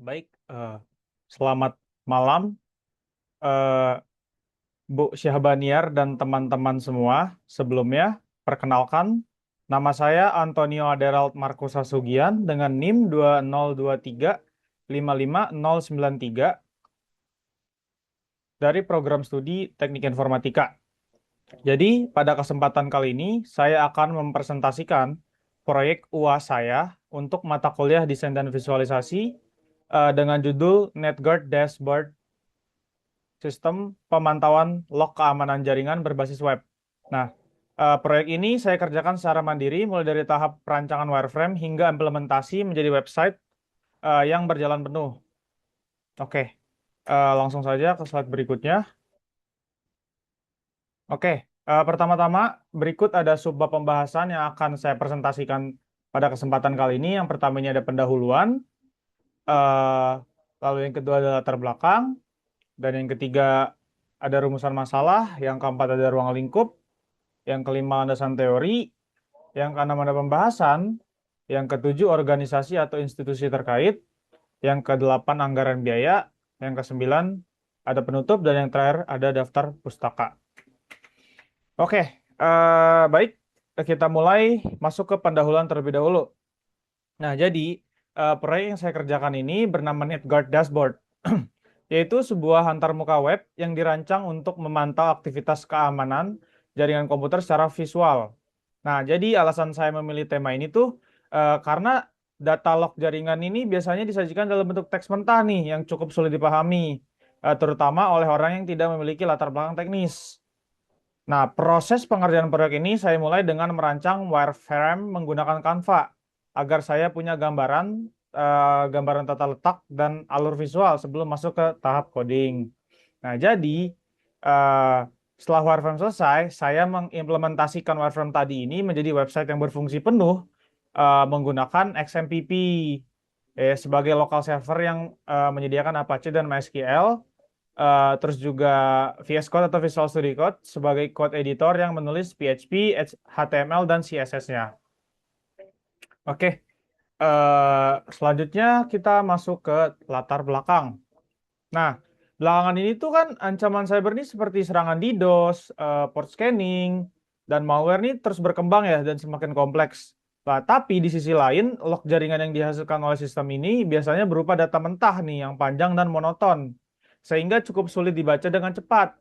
Baik, selamat malam, eh, Bu Syahbaniar dan teman-teman semua. Sebelumnya, perkenalkan, nama saya Antonio Aderald Markus Hasugian dengan NIM 2023 55093 dari program studi Teknik Informatika. Jadi, pada kesempatan kali ini, saya akan mempresentasikan proyek UAS saya untuk mata kuliah Desain dan Visualisasi dengan judul NetGuard Dashboard Sistem Pemantauan Log Keamanan Jaringan Berbasis Web. Nah, proyek ini saya kerjakan secara mandiri mulai dari tahap perancangan wireframe hingga implementasi menjadi website yang berjalan penuh. Oke, langsung saja ke slide berikutnya. Oke, pertama-tama berikut ada subbab pembahasan yang akan saya presentasikan pada kesempatan kali ini. Yang pertama ini ada pendahuluan, eh, lalu yang kedua adalah latar belakang, dan yang ketiga ada rumusan masalah, yang keempat ada ruang lingkup, yang kelima landasan teori, yang keenam ada pembahasan, yang ketujuh organisasi atau institusi terkait, yang kedelapan anggaran biaya, yang kesembilan ada penutup, dan yang terakhir ada daftar pustaka. Oke, baik, kita mulai masuk ke pendahuluan terlebih dahulu. Nah, jadi proyek yang saya kerjakan ini bernama NetGuard Dashboard, yaitu sebuah antarmuka web yang dirancang untuk memantau aktivitas keamanan jaringan komputer secara visual. Nah, jadi alasan saya memilih tema ini tuh karena data log jaringan ini biasanya disajikan dalam bentuk teks mentah nih yang cukup sulit dipahami, terutama oleh orang yang tidak memiliki latar belakang teknis. Nah, proses pengerjaan proyek ini saya mulai dengan merancang wireframe menggunakan Canva agar saya punya gambaran tata letak dan alur visual sebelum masuk ke tahap coding. Nah, jadi eh, setelah wireframe selesai, saya mengimplementasikan wireframe tadi ini menjadi website yang berfungsi penuh menggunakan XMPP sebagai local server yang menyediakan Apache dan MySQL. Terus juga VS Code atau Visual Studio Code sebagai code editor yang menulis PHP, HTML, dan CSS-nya. Oke, selanjutnya kita masuk ke latar belakang. Nah, belakangan ini tuh kan ancaman cyber ini seperti serangan DDoS, port scanning, dan malware ini terus berkembang ya dan semakin kompleks. Nah, tapi di sisi lain, log jaringan yang dihasilkan oleh sistem ini biasanya berupa data mentah nih yang panjang dan monoton, sehingga cukup sulit dibaca dengan cepat.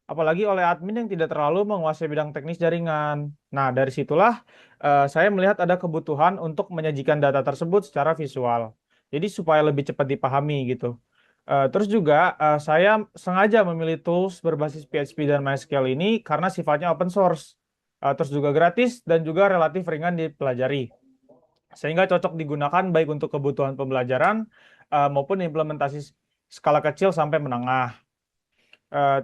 Apalagi oleh admin yang tidak terlalu menguasai bidang teknis jaringan. Nah, dari situlah saya melihat ada kebutuhan untuk menyajikan data tersebut secara visual. Jadi supaya lebih cepat dipahami gitu. Terus juga saya sengaja memilih tools berbasis PHP dan MySQL ini karena sifatnya open source, terus juga gratis dan juga relatif ringan dipelajari, sehingga cocok digunakan baik untuk kebutuhan pembelajaran maupun implementasi skala kecil sampai menengah.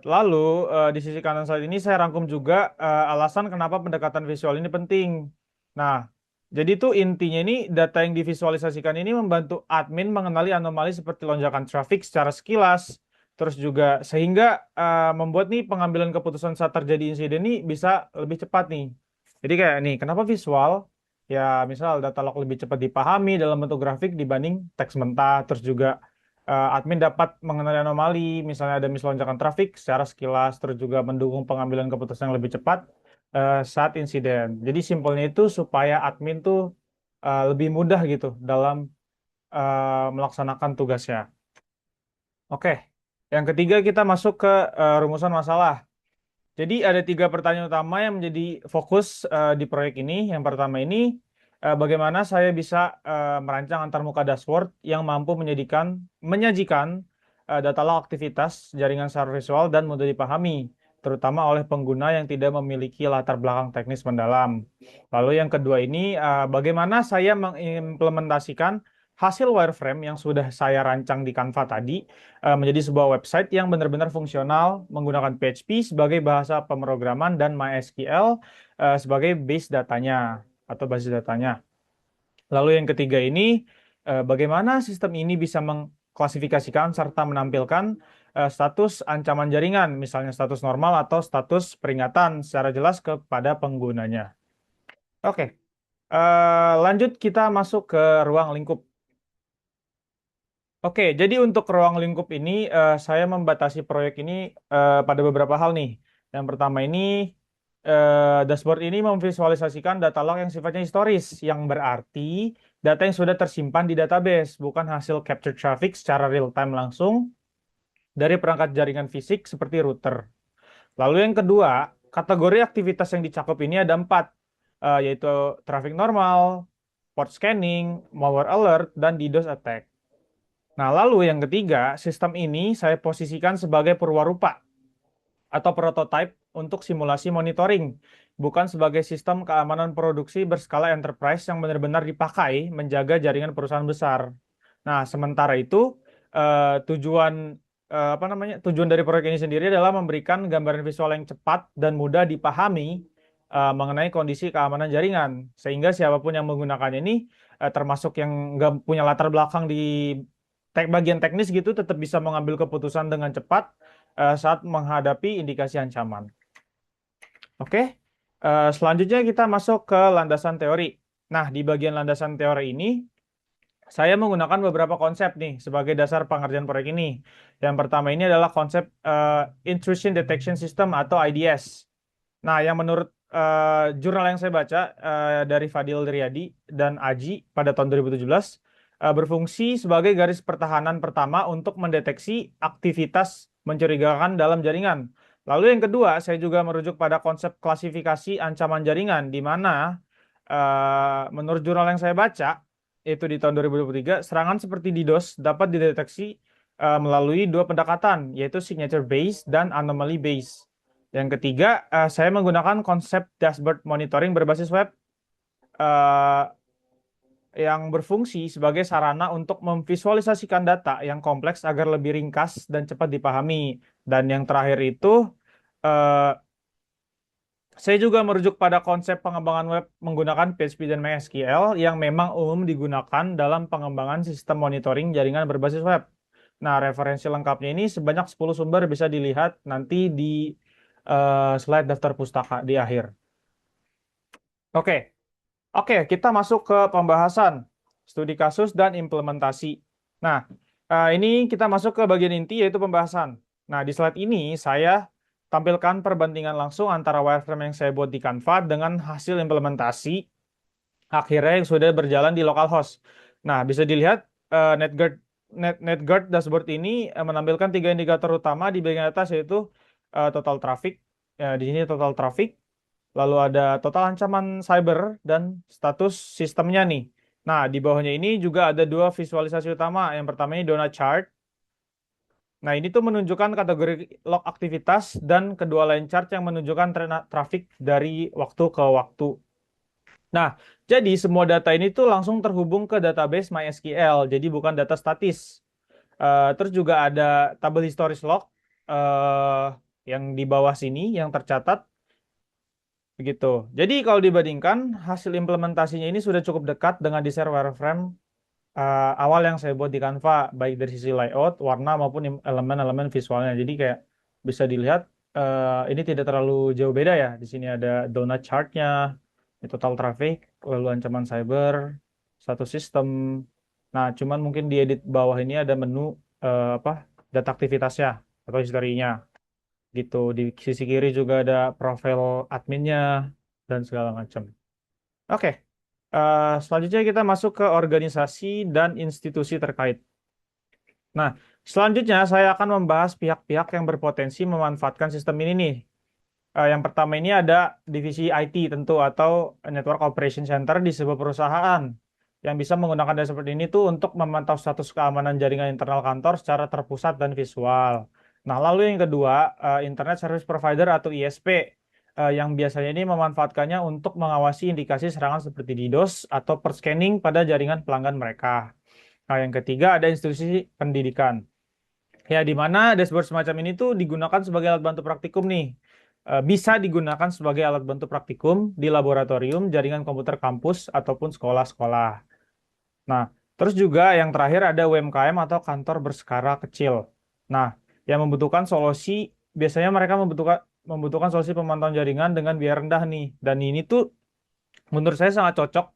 Lalu di sisi kanan slide ini saya rangkum juga alasan kenapa pendekatan visual ini penting. Nah, jadi tuh intinya ini data yang divisualisasikan ini membantu admin mengenali anomali seperti lonjakan traffic secara sekilas, terus juga sehingga membuat nih pengambilan keputusan saat terjadi insiden ini bisa lebih cepat nih. Jadi kayak nih, kenapa visual? Ya, misal data log lebih cepat dipahami dalam bentuk grafik dibanding teks mentah, terus juga admin dapat mengenali anomali, misalnya ada mislonjakan trafik secara sekilas, terus juga mendukung pengambilan keputusan yang lebih cepat saat insiden. Jadi simpelnya itu supaya admin tuh lebih mudah gitu dalam melaksanakan tugasnya. Oke, yang ketiga kita masuk ke rumusan masalah. Jadi ada tiga pertanyaan utama yang menjadi fokus di proyek ini. Yang pertama ini, bagaimana saya bisa merancang antarmuka dashboard yang mampu menyajikan data log aktivitas jaringan secara visual dan mudah dipahami, terutama oleh pengguna yang tidak memiliki latar belakang teknis mendalam. Lalu yang kedua ini, bagaimana saya mengimplementasikan hasil wireframe yang sudah saya rancang di Canva tadi menjadi sebuah website yang benar-benar fungsional menggunakan PHP sebagai bahasa pemrograman dan MySQL sebagai base datanya atau basis datanya. Lalu yang ketiga ini, bagaimana sistem ini bisa mengklasifikasikan serta menampilkan status ancaman jaringan, misalnya status normal atau status peringatan secara jelas kepada penggunanya. Oke, lanjut kita masuk ke ruang lingkup. Oke, jadi untuk ruang lingkup ini saya membatasi proyek ini pada beberapa hal nih. Yang pertama ini dashboard ini memvisualisasikan data log yang sifatnya historis, yang berarti data yang sudah tersimpan di database, bukan hasil capture traffic secara real time langsung dari perangkat jaringan fisik seperti router. Lalu yang kedua, kategori aktivitas yang dicakup ini ada 4, yaitu traffic normal, port scanning, malware alert, dan DDoS attack. Nah, lalu yang ketiga, sistem ini saya posisikan sebagai perwarupa atau prototype untuk simulasi monitoring, bukan sebagai sistem keamanan produksi berskala enterprise yang benar-benar dipakai menjaga jaringan perusahaan besar. Nah, sementara itu tujuan apa namanya? Tujuan dari proyek ini sendiri adalah memberikan gambaran visual yang cepat dan mudah dipahami mengenai kondisi keamanan jaringan, sehingga siapapun yang menggunakannya ini termasuk yang nggak punya latar belakang di bagian teknis gitu tetap bisa mengambil keputusan dengan cepat saat menghadapi indikasi ancaman. Oke, selanjutnya kita masuk ke landasan teori. Nah, di bagian landasan teori ini, saya menggunakan beberapa konsep nih sebagai dasar pengerjaan proyek ini. Yang pertama ini adalah konsep Intrusion Detection System atau IDS. Nah, yang menurut jurnal yang saya baca dari Fadil Riyadi dan Aji pada tahun 2017, berfungsi sebagai garis pertahanan pertama untuk mendeteksi aktivitas mencurigakan dalam jaringan. Lalu yang kedua, saya juga merujuk pada konsep klasifikasi ancaman jaringan, di mana menurut jurnal yang saya baca, itu di tahun 2023, serangan seperti DDoS dapat dideteksi melalui dua pendekatan, yaitu signature based dan anomaly based. Yang ketiga, saya menggunakan konsep dashboard monitoring berbasis web eh, yang berfungsi sebagai sarana untuk memvisualisasikan data yang kompleks agar lebih ringkas dan cepat dipahami. Dan yang terakhir itu, eh, saya juga merujuk pada konsep pengembangan web menggunakan PHP dan MySQL yang memang umum digunakan dalam pengembangan sistem monitoring jaringan berbasis web. Nah, referensi lengkapnya ini sebanyak 10 sumber bisa dilihat nanti di slide daftar pustaka di akhir. Oke, oke, kita masuk ke pembahasan studi kasus dan implementasi. Nah, ini kita masuk ke bagian inti yaitu pembahasan. Nah, di slide ini saya tampilkan perbandingan langsung antara wireframe yang saya buat di Canva dengan hasil implementasi akhirnya yang sudah berjalan di localhost. Nah, bisa dilihat NetGuard dashboard ini menampilkan 3 indikator utama di bagian atas yaitu total traffic. Di sini total traffic, lalu ada total ancaman cyber dan status sistemnya nih. Nah, di bawahnya ini juga ada dua visualisasi utama. Yang pertama ini donut chart. Nah, ini tuh menunjukkan kategori log aktivitas dan kedua line chart yang menunjukkan tren traffic dari waktu ke waktu. Nah, jadi semua data ini tuh langsung terhubung ke database MySQL, jadi bukan data statis. Terus juga ada tabel historis log yang di bawah sini yang tercatat. Begitu. Jadi kalau dibandingkan, hasil implementasinya ini sudah cukup dekat dengan desain wireframe awal yang saya buat di Canva, baik dari sisi layout, warna, maupun elemen-elemen visualnya. Jadi kayak bisa dilihat, ini tidak terlalu jauh beda ya. Di sini ada donut chartnya, total traffic, lalu ancaman cyber, satu sistem. Nah, cuman mungkin di edit bawah ini ada menu apa data aktivitasnya atau historinya gitu. Di sisi kiri juga ada profil adminnya dan segala macam. Oke, selanjutnya kita masuk ke organisasi dan institusi terkait. Nah, selanjutnya saya akan membahas pihak-pihak yang berpotensi memanfaatkan sistem ini nih. Yang pertama ini ada divisi IT tentu atau Network Operation Center di sebuah perusahaan yang bisa menggunakan data seperti ini tuh untuk memantau status keamanan jaringan internal kantor secara terpusat dan visual. Nah, lalu yang kedua, Internet Service Provider atau ISP yang biasanya ini memanfaatkannya untuk mengawasi indikasi serangan seperti DDoS atau perscanning pada jaringan pelanggan mereka. Nah, yang ketiga ada institusi pendidikan. Ya, di mana dashboard semacam ini tuh digunakan sebagai alat bantu praktikum nih. Bisa digunakan sebagai alat bantu praktikum di laboratorium, jaringan komputer kampus, ataupun sekolah-sekolah. Nah, terus juga yang terakhir ada UMKM atau kantor berskala kecil. Nah, yang membutuhkan solusi, biasanya mereka membutuhkan solusi pemantauan jaringan dengan biaya rendah nih. Dan ini tuh menurut saya sangat cocok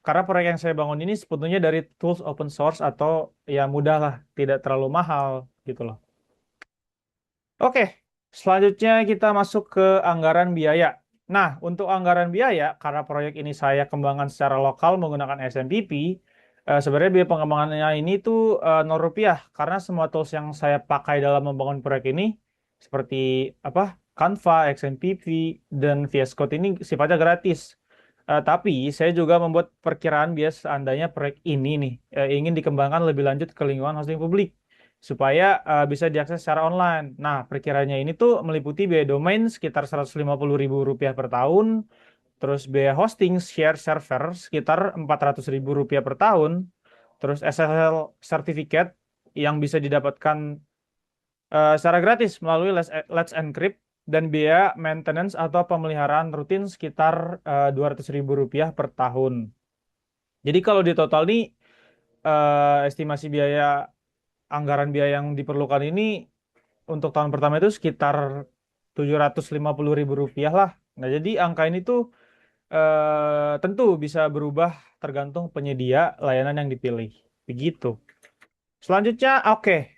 karena proyek yang saya bangun ini sebetulnya dari tools open source atau ya mudah lah, tidak terlalu mahal gitu loh. Oke, selanjutnya kita masuk ke anggaran biaya. Nah, untuk anggaran biaya, karena proyek ini saya kembangkan secara lokal menggunakan SMPP, sebenarnya biaya pengembangannya ini tuh Rp 0, karena semua tools yang saya pakai dalam membangun proyek ini, seperti apa, Canva, XMPP, dan VS Code ini sifatnya gratis. Tapi saya juga membuat perkiraan biaya seandainya proyek ini nih ingin dikembangkan lebih lanjut ke lingkungan hosting publik supaya bisa diakses secara online. Nah, perkiranya ini tuh meliputi biaya domain sekitar Rp150.000 per tahun, terus biaya hosting share server sekitar Rp400.000 per tahun, terus SSL certificate yang bisa didapatkan secara gratis melalui Let's Encrypt, dan biaya maintenance atau pemeliharaan rutin sekitar Rp200.000 per tahun. Jadi kalau di total nih estimasi biaya anggaran biaya yang diperlukan ini untuk tahun pertama itu sekitar Rp750.000 lah. Nah, jadi angka ini tuh tentu bisa berubah tergantung penyedia layanan yang dipilih. Begitu. Selanjutnya, oke.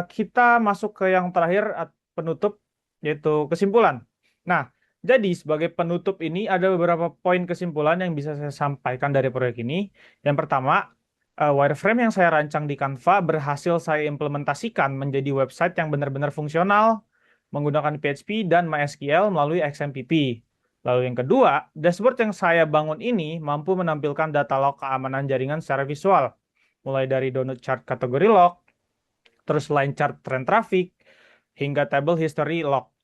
Kita masuk ke yang terakhir, penutup, yaitu kesimpulan. Nah, jadi sebagai penutup ini ada beberapa poin kesimpulan yang bisa saya sampaikan dari proyek ini. Yang pertama, wireframe yang saya rancang di Canva berhasil saya implementasikan menjadi website yang benar-benar fungsional menggunakan PHP dan MySQL melalui XMPP. Lalu yang kedua, dashboard yang saya bangun ini mampu menampilkan data log keamanan jaringan secara visual, mulai dari download chart kategori log, terus line chart trend traffic, hingga table history log.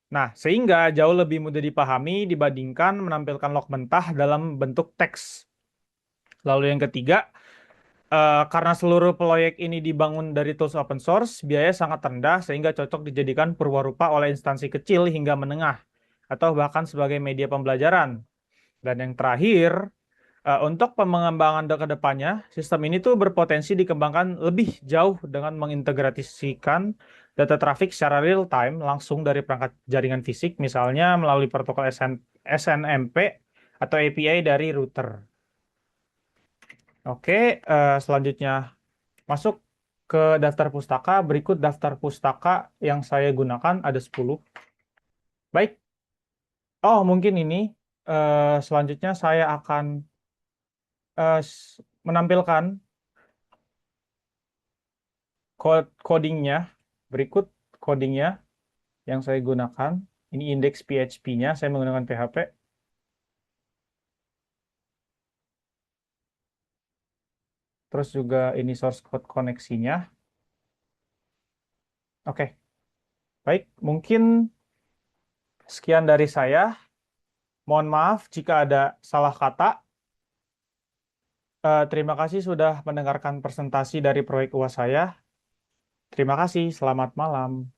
Nah, sehingga jauh lebih mudah dipahami dibandingkan menampilkan log mentah dalam bentuk teks. Lalu yang ketiga, karena seluruh proyek ini dibangun dari tools open source, biaya sangat rendah sehingga cocok dijadikan purwarupa oleh instansi kecil hingga menengah, atau bahkan sebagai media pembelajaran. Dan yang terakhir, untuk pengembangan ke depannya, sistem ini tuh berpotensi dikembangkan lebih jauh dengan mengintegrasikan data traffic secara real time langsung dari perangkat jaringan fisik, misalnya melalui protokol SNMP atau API dari router. Oke, selanjutnya masuk ke daftar pustaka. Berikut daftar pustaka yang saya gunakan, ada 10. Baik, oh mungkin ini selanjutnya saya akan menampilkan codingnya. Berikut codingnya yang saya gunakan. Ini indeks PHP-nya, saya menggunakan PHP. Terus juga ini source code koneksinya. Oke, baik. Mungkin sekian dari saya. Mohon maaf jika ada salah kata. Terima kasih sudah mendengarkan presentasi dari proyek UAS saya. Terima kasih, selamat malam.